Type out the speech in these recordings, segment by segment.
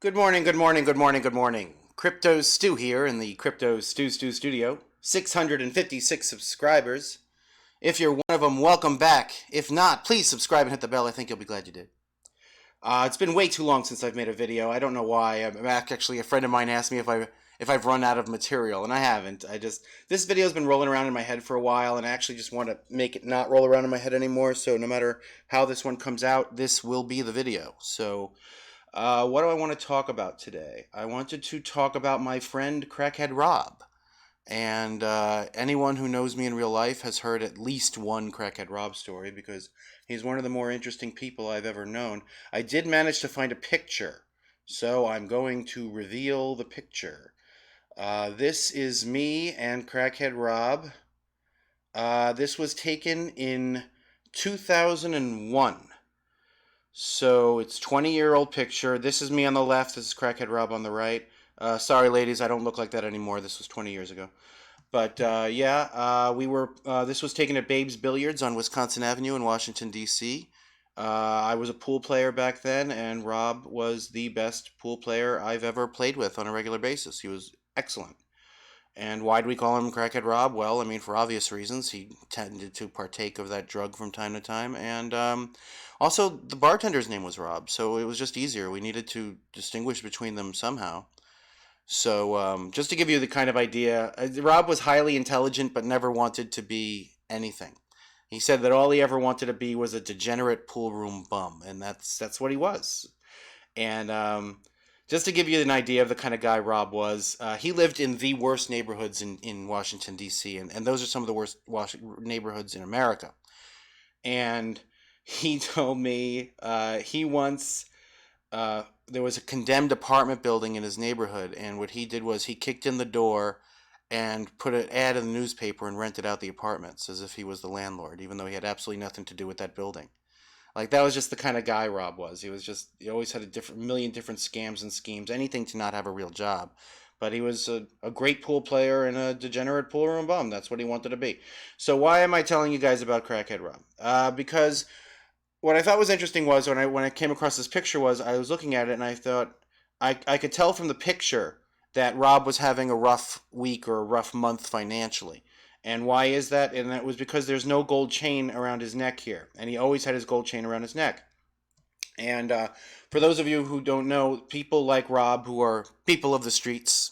Good morning, good morning, good morning, good morning. Crypto Stu here in the Crypto Stu studio. 656 subscribers. If you're one of them, welcome back. If not, please subscribe and hit the bell. I think you'll be glad you did. It's been way too long since I've made a video. I don't know why. Actually, a friend of mine asked me if I've run out of material, and I haven't. This video's been rolling around in my head for a while, and I actually just want to make it not roll around in my head anymore. So no matter how this one comes out, this will be the video. What do I want to talk about today? I wanted to talk about my friend Crackhead Rob. And anyone who knows me in real life has heard at least one Crackhead Rob story because he's one of the more interesting people I've ever known. I did manage to find a picture, so I'm going to reveal the picture. This is me and Crackhead Rob. This was taken in 2001. So it's 20-year-old picture. This is me on the left. This is Crackhead Rob on the right. Sorry, ladies, I don't look like that anymore. This was 20 years ago. But yeah, we were. This was taken at Babe's Billiards on Wisconsin Avenue in Washington D.C. I was a pool player back then, and Rob was the best pool player I've ever played with on a regular basis. He was excellent. And why do we call him Crackhead Rob? Well, I mean, for obvious reasons. He tended to partake of that drug from time to time. And also, the bartender's name was Rob, so it was just easier. We needed to distinguish between them somehow. So, just to give you the kind of idea, Rob was highly intelligent but never wanted to be anything. He said that all he ever wanted to be was a degenerate pool room bum, and that's what he was. And just to give you an idea of the kind of guy Rob was, he lived in the worst neighborhoods in Washington, D.C., and those are some of the worst neighborhoods in America. And he told me he once, there was a condemned apartment building in his neighborhood, and what he did was he kicked in the door and put an ad in the newspaper and rented out the apartments as if he was the landlord, even though he had absolutely nothing to do with that building. Like that was just the kind of guy Rob was. He always had a different million different scams and schemes, anything to not have a real job. But he was a great pool player and a degenerate pool room bum. That's what he wanted to be. So why am I telling you guys about Crackhead Rob? Because what I thought was interesting was when I came across this picture was I was looking at it and I thought I could tell from the picture that Rob was having a rough week or a rough month financially. And why is that? And that was because there's no gold chain around his neck here. And he always had his gold chain around his neck. And for those of you who don't know, people like Rob, who are people of the streets,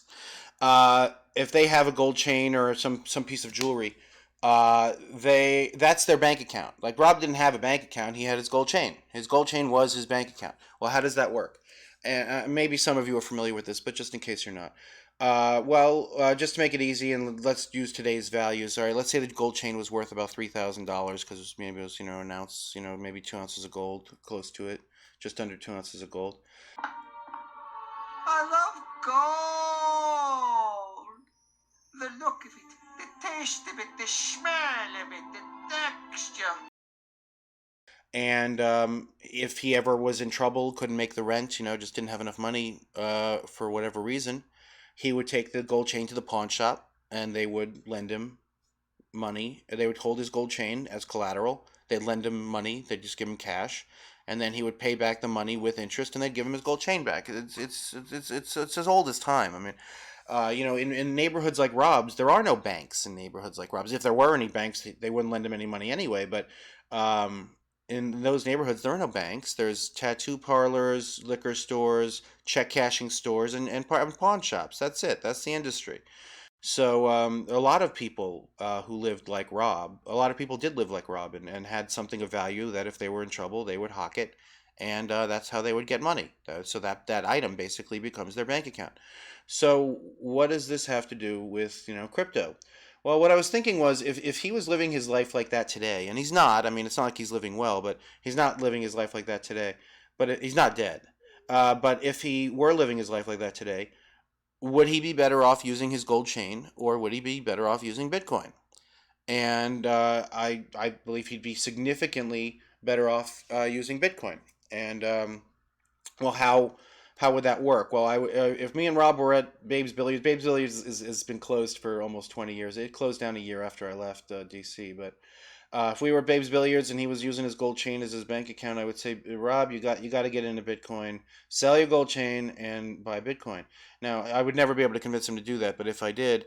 if they have a gold chain or some piece of jewelry, they that's their bank account. Like Rob didn't have a bank account; he had his gold chain. His gold chain was his bank account. Well, how does that work? And maybe some of you are familiar with this, but just in case you're not. Just to make it easy, and let's use today's values. All right, let's say the gold chain was worth about $3,000 because maybe it was an ounce, maybe 2 ounces of gold, close to it, just under 2 ounces of gold. I love gold. The look of it, the taste of it, the smell of it, the texture. And if he ever was in trouble, couldn't make the rent, just didn't have enough money for whatever reason, he would take the gold chain to the pawn shop and they would lend him money. They would hold his gold chain as collateral. They'd lend him money. They'd just give him cash, and then he would pay back the money with interest, and they'd give him his gold chain back. It's as old as time. I mean, in neighborhoods like Rob's, there are no banks in neighborhoods like Rob's. If there were any banks, they wouldn't lend him any money anyway. But in those neighborhoods, there are no banks. There's tattoo parlors, liquor stores, check cashing stores, and pawn shops. That's it. That's the industry. So a lot of people who lived like Rob, a lot of people did live like Rob and had something of value that if they were in trouble, they would hawk it, and that's how they would get money. So that item basically becomes their bank account. So what does this have to do with crypto? Well, what I was thinking was if he was living his life like that today, and he's not. I mean, it's not like he's living well, but he's not living his life like that today. But he's not dead. But if he were living his life like that today, would he be better off using his gold chain or would he be better off using Bitcoin? And I believe he'd be significantly better off using Bitcoin. And well, how would that work? Well, if me and Rob were at Babe's Billiards has been closed for almost 20 years. It closed down a year after I left DC, but If we were at Babe's Billiards and he was using his gold chain as his bank account, I would say, Rob, you got to get into Bitcoin, sell your gold chain, and buy Bitcoin. Now, I would never be able to convince him to do that, but if I did,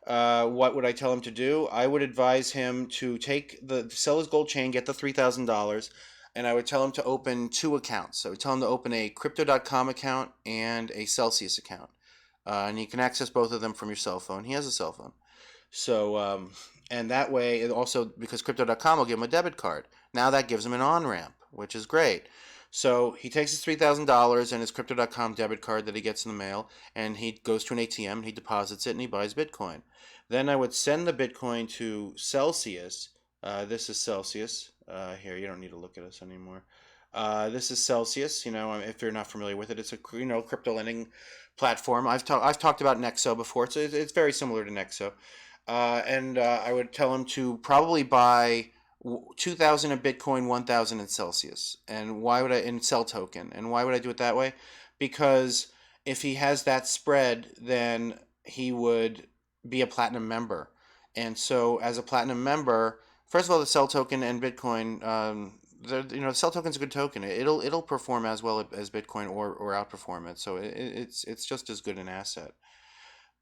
what would I tell him to do? I would advise him to sell his gold chain, get the $3,000, and I would tell him to open two accounts. So I would tell him to open a Crypto.com account and a Celsius account, and you can access both of them from your cell phone. He has a cell phone. So, and that way, it also, because Crypto.com will give him a debit card. Now that gives him an on ramp, which is great. So he takes his $3,000 and his Crypto.com debit card that he gets in the mail, and he goes to an ATM and he deposits it and he buys Bitcoin. Then I would send the Bitcoin to Celsius. This is Celsius. Here, you don't need to look at us anymore. This is Celsius. If you're not familiar with it, it's a crypto lending platform. I've talked about Nexo before. It's very similar to Nexo. And I would tell him to probably buy 2,000 in Bitcoin, 1,000 in Celsius. And why would I in Cell token? And why would I do it that way? Because if he has that spread, then he would be a platinum member. And so, as a platinum member, first of all, the Cell token and Bitcoin, the Cell token's a good token. It'll perform as well as Bitcoin or outperform it. So it's just as good an asset.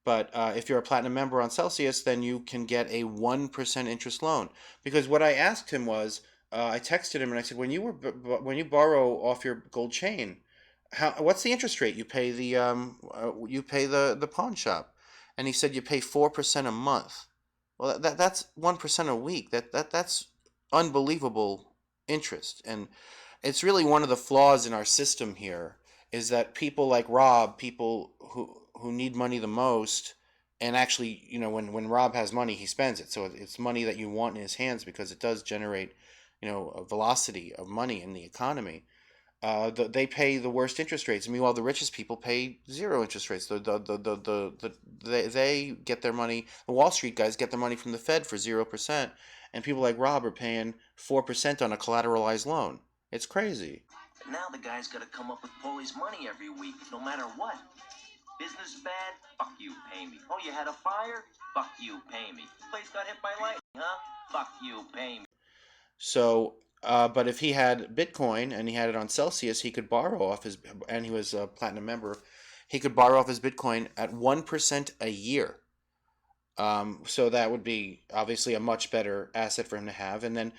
But if you're a platinum member on Celsius, then you can get a 1% interest loan. Because what I asked him was, I texted him and I said, when you borrow off your gold chain, what's the interest rate you pay the pawn shop? And he said you pay 4% a month. Well, that's 1% a week. That's unbelievable interest, and it's really one of the flaws in our system here is that people like Rob, people who need money the most, and actually, when Rob has money, he spends it. So it's money that you want in his hands because it does generate, a velocity of money in the economy. They pay the worst interest rates. Meanwhile, the richest people pay zero interest rates. They get their money. The Wall Street guys get their money from the Fed for 0%, and people like Rob are paying 4% on a collateralized loan. It's crazy. Now the guy's got to come up with Paulie's money every week, no matter what. Business bad? Fuck you, pay me. Oh, you had a fire? Fuck you, pay me. Place got hit by lightning, huh? Fuck you, pay me. So, but if he had Bitcoin and he had it on Celsius, he could borrow off and he was a platinum member, he could borrow off his Bitcoin at 1% a year. So that would be obviously a much better asset for him to have. And then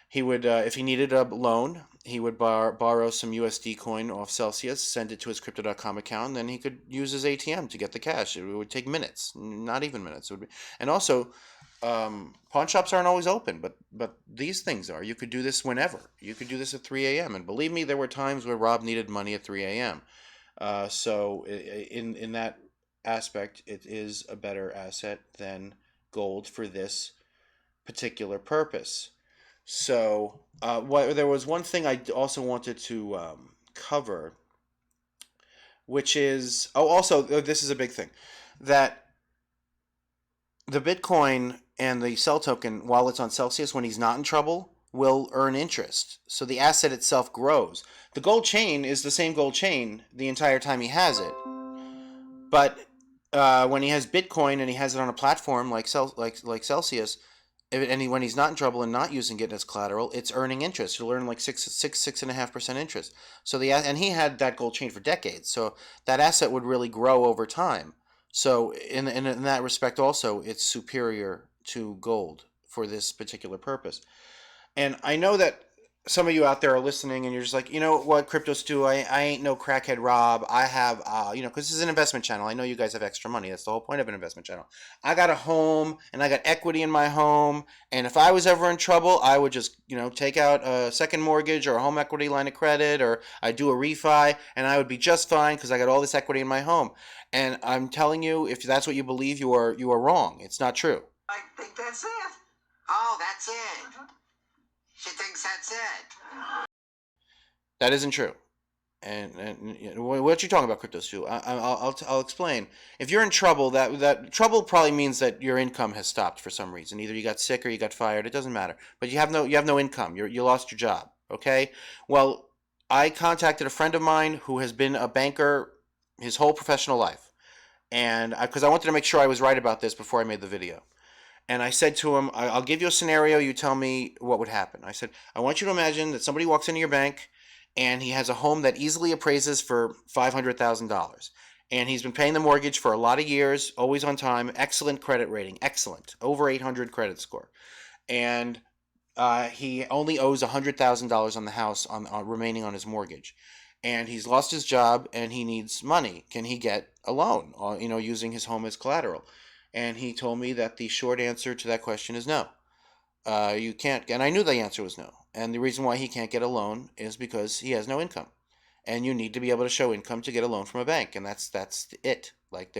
he would, if he needed a loan, he would borrow some USD coin off Celsius, send it to his Crypto.com account, and then he could use his ATM to get the cash. It would take minutes, not even minutes. It would be, and also, pawn shops aren't always open, but these things are. You could do this whenever. You could do this at 3 a.m. And believe me, there were times where Rob needed money at 3 a.m. So in that aspect, it is a better asset than gold for this particular purpose. So, there was one thing I also wanted to cover, which is also this is a big thing, that the Bitcoin and the Cell token, while it's on Celsius, when he's not in trouble, will earn interest. So the asset itself grows. The gold chain is the same gold chain the entire time he has it, but when he has Bitcoin and he has it on a platform like Celsius, when he's not in trouble and not using it as collateral, it's earning interest. He'll earn like 6.5% interest. So and he had that gold chain for decades. So that asset would really grow over time. So in that respect, also, it's superior to gold for this particular purpose. And I know that some of you out there are listening and you're just like, you know what, cryptos do? I ain't no crackhead Rob. I have, because this is an investment channel. I know you guys have extra money. That's the whole point of an investment channel. I got a home and I got equity in my home. And if I was ever in trouble, I would just, take out a second mortgage or a home equity line of credit, or I'd do a refi and I would be just fine because I got all this equity in my home. And I'm telling you, if that's what you believe, you are wrong. It's not true. I think that's it. Oh, that's it. She thinks that's it. That isn't true. And what you talking about, crypto Stu? I'll explain. If you're in trouble, that trouble probably means that your income has stopped for some reason. Either you got sick or you got fired. It doesn't matter. But you have no income. You lost your job. Okay. Well, I contacted a friend of mine who has been a banker his whole professional life, and because I wanted to make sure I was right about this before I made the video. And I said to him, I'll give you a scenario. You tell me what would happen. I said, I want you to imagine that somebody walks into your bank and he has a home that easily appraises for $500,000. And he's been paying the mortgage for a lot of years, always on time, excellent credit rating, excellent, over 800 credit score. And he only owes $100,000 on the house on remaining on his mortgage, and he's lost his job and he needs money. Can he get a loan? Using his home as collateral? And he told me that the short answer to that question is no. You can't. And I knew the answer was no. And the reason why he can't get a loan is because he has no income, and you need to be able to show income to get a loan from a bank, and that's it. Like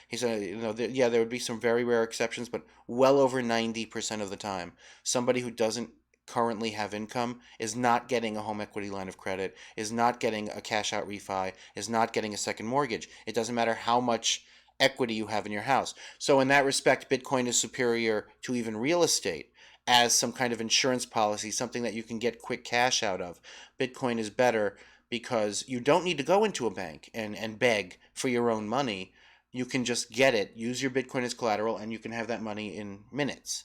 he said, yeah, there would be some very rare exceptions, but well over 90% of the time, somebody who doesn't currently have income is not getting a home equity line of credit, is not getting a cash out refi, is not getting a second mortgage. It doesn't matter how much equity you have in your house. So in that respect, Bitcoin is superior to even real estate as some kind of insurance policy, something that you can get quick cash out of. Bitcoin is better because you don't need to go into a bank and beg for your own money. You can just get it, use your Bitcoin as collateral, and you can have that money in minutes.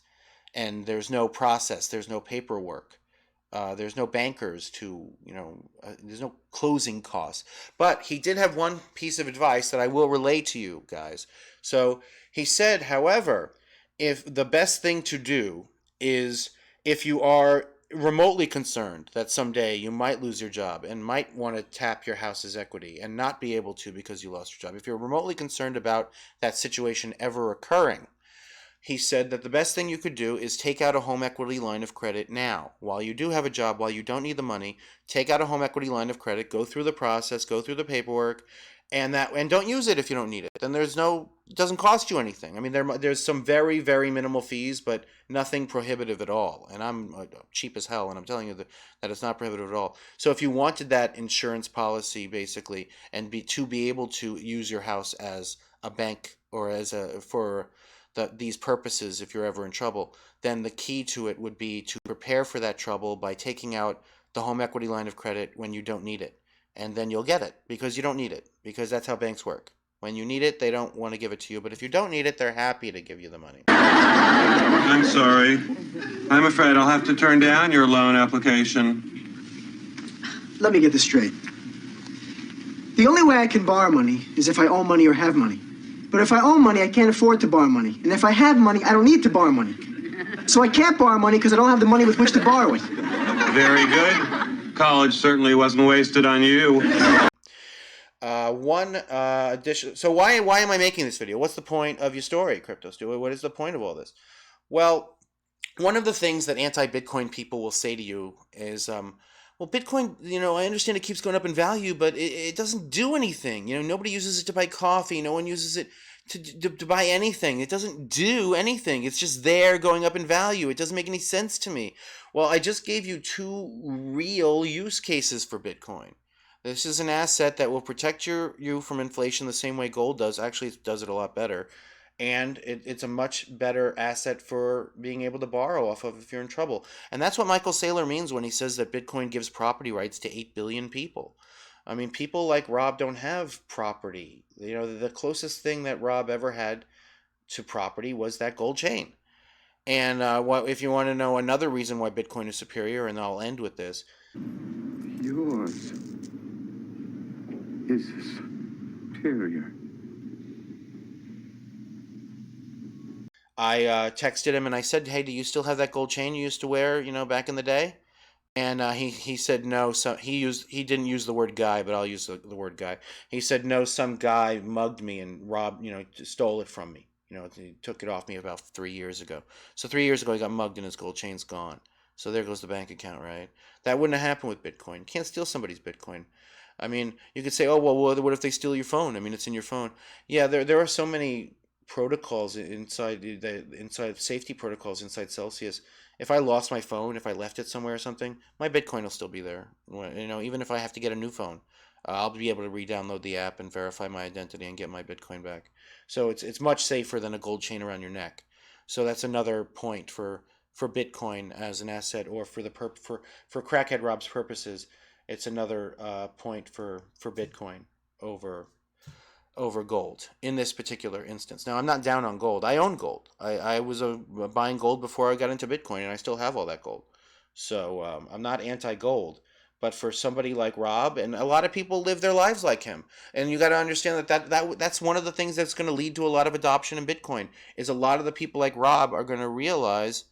And there's no process, there's no paperwork. There's no bankers there's no closing costs. But he did have one piece of advice that I will relay to you guys. So he said, however, if the best thing to do is, if you are remotely concerned that someday you might lose your job and might want to tap your house's equity and not be able to because you lost your job, if you're remotely concerned about that situation ever occurring, he said that the best thing you could do is take out a home equity line of credit now. While you do have a job, while you don't need the money, take out a home equity line of credit, go through the process, go through the paperwork, and don't use it if you don't need it. Then it doesn't cost you anything. I mean, there's some very, very minimal fees, but nothing prohibitive at all. And I'm cheap as hell, and I'm telling you that it's not prohibitive at all. So if you wanted that insurance policy, basically, and be able to use your house as a bank or for these purposes, if you're ever in trouble, then the key to it would be to prepare for that trouble by taking out the home equity line of credit when you don't need it. And then you'll get it because you don't need it, because that's how banks work. When you need it, they don't want to give it to you. But if you don't need it, they're happy to give you the money. I'm sorry. I'm afraid I'll have to turn down your loan application. Let me get this straight. The only way I can borrow money is if I owe money or have money. But if I owe money, I can't afford to borrow money. And if I have money, I don't need to borrow money. So I can't borrow money because I don't have the money with which to borrow it. Very good. College certainly wasn't wasted on you. One addition. So why am I making this video? What's the point of your story, Crypto Stu? What is the point of all this? Well, one of the things that anti-Bitcoin people will say to you is, well, Bitcoin, I understand it keeps going up in value, but it doesn't do anything. Nobody uses it to buy coffee. No one uses it to buy anything. It doesn't do anything. It's just there going up in value. It doesn't make any sense to me. Well, I just gave you two real use cases for Bitcoin. This is an asset that will protect you from inflation the same way gold does. Actually, it does it a lot better. And it's a much better asset for being able to borrow off of if you're in trouble. And that's what Michael Saylor means when he says that Bitcoin gives property rights to 8 billion people. I mean, people like Rob don't have property. The closest thing that Rob ever had to property was that gold chain. And if you want to know another reason why Bitcoin is superior, and I'll end with this. Yours is superior. I texted him and I said, "Hey, do you still have that gold chain you used to wear, back in the day?" And he said no. So he didn't use the word guy, but I'll use the word guy. He said no. Some guy mugged me and robbed, stole it from me. He took it off me about 3 years ago. So 3 years ago, he got mugged and his gold chain's gone. So there goes the bank account, right? That wouldn't have happened with Bitcoin. You can't steal somebody's Bitcoin. I mean, you could say, oh well, what if they steal your phone? I mean, it's in your phone. Yeah, there are so many protocols inside safety protocols inside Celsius. If I lost my phone, if I left it somewhere or something, my Bitcoin will still be there. Even if I have to get a new phone, I'll be able to re-download the app and verify my identity and get my Bitcoin back. So it's much safer than a gold chain around your neck. So that's another point for Bitcoin as an asset, or for Crackhead Rob's purposes. It's another point for Bitcoin over over gold in this particular instance. Now, I'm not down on gold. I own gold. I was buying gold before I got into Bitcoin, and I still have all that gold. So I'm not anti-gold. But for somebody like Rob, and a lot of people live their lives like him, and you got to understand that's one of the things that's going to lead to a lot of adoption in Bitcoin. Is a lot of the people like Rob are going to realize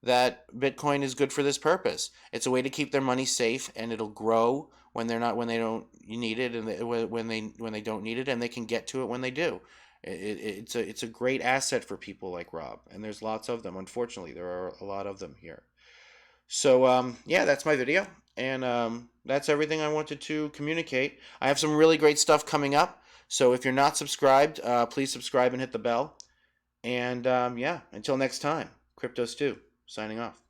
that Bitcoin is good for this purpose. It's a way to keep their money safe, and it'll grow when they don't need it, and when they don't need it, and they can get to it when they do. It's a great asset for people like Rob, and there's lots of them. Unfortunately, there are a lot of them here. So yeah, that's my video, and that's everything I wanted to communicate. I have some really great stuff coming up. So if you're not subscribed, please subscribe and hit the bell. And yeah, until next time, Crypto Stew signing off.